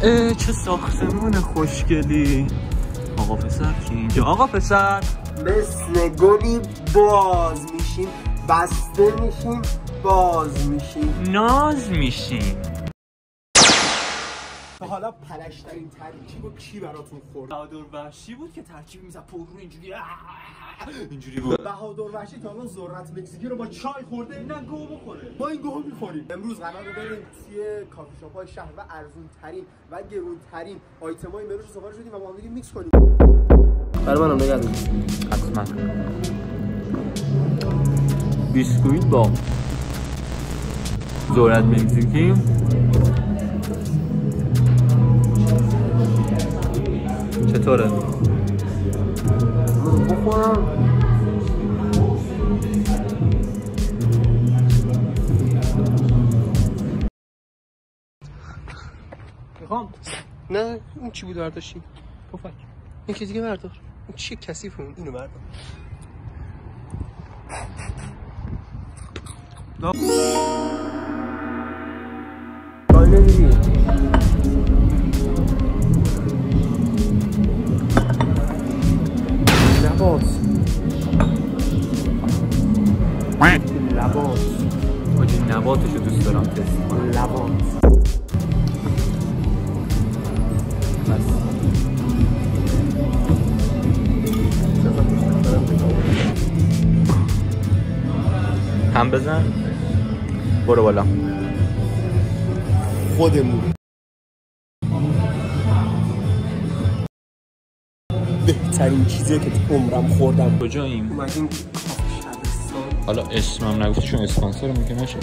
چه ساختمون خوشگلی. آقا پسر کی اینجا؟ آقا پسر مثل گلی باز میشیم، بسته میشیم، باز میشیم، ناز میشیم. تا حالا پلشترین ترکیب و کی براتون خورد؟ بهادر وحشی بود که ترکیب میزد پررو اینجوری بود. بهادر وحشی تا حالا ذرت مکزیکی رو با چای خورده؟ نه گوه بخوره. ما این گوه میخوریم. امروز قراره بریم توی کافی شاپ های شهر و ارزون ترین و گرون ترین آیتم های منوش رو سفارش بدیم و با هم دیگه میکس کنیم. برای منم نگه داریم. حتما. بیسکویت با ذرت مکزیکی. چطوره؟ بخورم. میخوام. نه اون چی بود برداشتی؟ پفک. این که دیگه بردار. این چیه کثیفه؟ اینو بردار. بالا دیگه. لباس. آجی نباتشو دوست دارم تست کنم. لباس. هم بزن. برو بالا. خودمون بهترین چیزی که تو عمرم خوردم. کجاییم؟ اومدیم شهرستان. حالا اسمم نگفتی چون اسپانسرمون که نشه.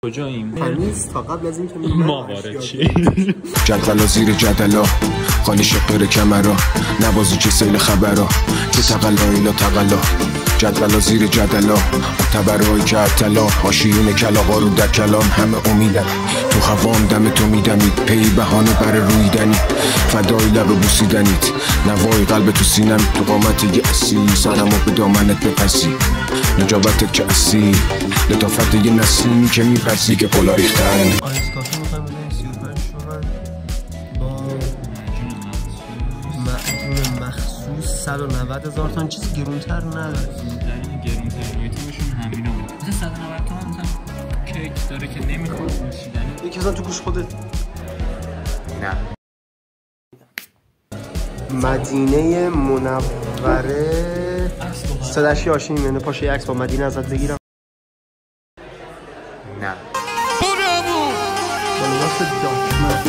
کجاییم؟ هنوز تا قبل از اینکه ما وارد چی؟ جدولا زیر جدلا خالی شقر کمرا نبازی که سیل خبرا که تقلا ایلا تقلا جدولا زیر جدلا تبرای که ارتلا آشیون کلاغا رو در کلام همه امیدن تو هوام دم تو میدمید پی بهانه بر رویدنی فدای لب بوسیدنیت نوای قلب تو سینم تو قامت یه اسی سرمو به دامنت بپسی نجابتت که اسی لطافت یه نسیم که میپسی که پلا ریختن. آیس کافی میخوایم بزنیم 35 تومن با معجون مخصوص 190,000 تومن. چیزی گرونتر نداره. گرونترین ایتمشون همینا بود. مثلا 190 تومن مثلا کیک داره که نمیخواد نوشیدنی. یکی بزن تو گوش خودت. نه. مدینه منوره صداشی آشین میانه پاشه عکس با مدینه ازت بگیرم. نه. بلواس داکمن.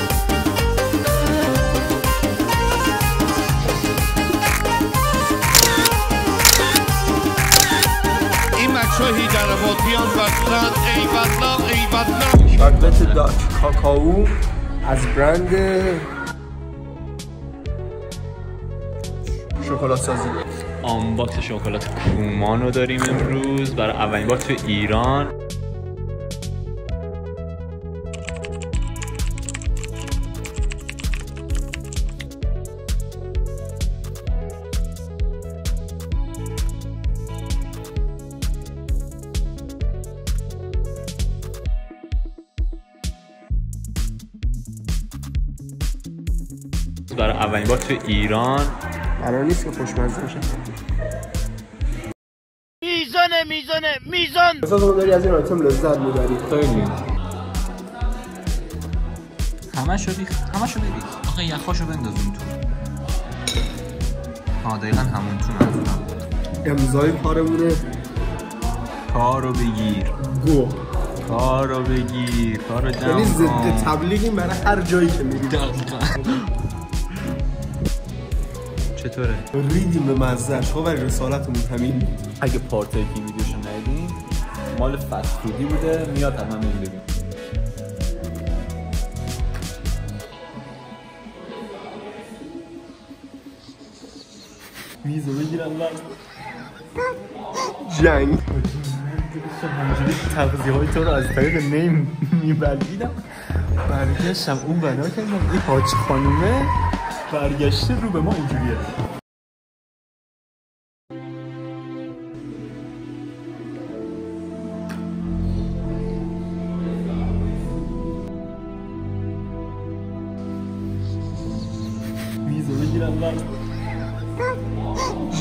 این بچه ها هیدر آبادیان وطلن ای بدلا ای بدلا. شربت دارک کاکائو از برند شکلات سازی. آنباکس شکلات کومان رو داریم امروز برای اولین بار تو ایران. برای اولین بار تو ایران. قرار نیست که خوشمزه باشه. میزان مثلا تو داری از این آیتم لذت میبری. خیلی همشو بریخ. آخه یخاشو بندازون تو. دقیقا همون تو منظورم. امضای کارمونه. کارو بگیر. گو. کارو بگیر. کارو جمع کن. یعنی ضد تبلیغیم برای هر جایی که میری. دقیقا. چطوره؟ ریدیم به مزهش ها ولی رسالتمون همین. اگه پارت این ویدیوشو ندیدین مال فست فودی بوده میاد همه ببین. میزو بگیرم جنگ. همجوری تغذیه های تو رو از طریق نیم میبلگیدم. برگشتم اون بنا کردم این حاج خانومه برگشته رو به ما اینجوریه.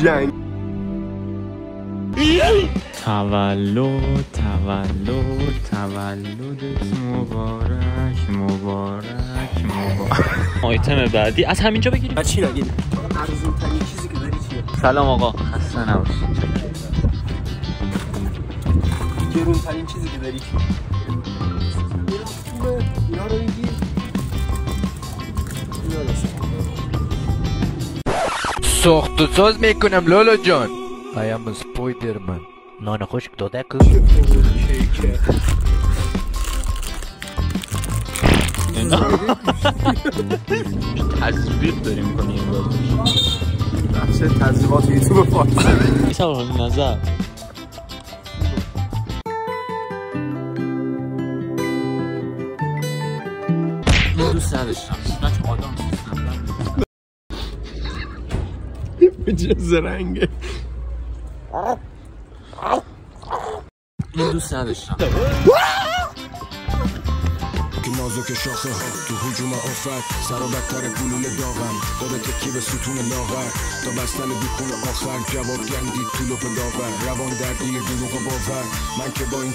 جنگ تولدت مبارک. آیتم بعدی از همینجا بگیریم. چی نگیریم؟ ارزون ترین چیزی که داری چیه؟ سلام آقا، خسته نباشید. گرون ترین چیزی که داری چیه؟ اینا رو میگی؟ ساخت و ساز میکنم لالا جان. I am Spiderman. نان خشک داده که تزریق داریم میکنیم بخش تزریقات یوتیوب فارسی. میشه بخونیم نظر من دوست نداشتم نه چون آدم دوست ندارم به چه زرنگه من دوست نداشتم که نازک شاخه ها تو هجوم آفت سر و بدتر گلول داغم داده تکی به ستون لاغر تا بستن بیکون آخر جواب گندید تو لپ داور روان در دیر دروغ باور من که با این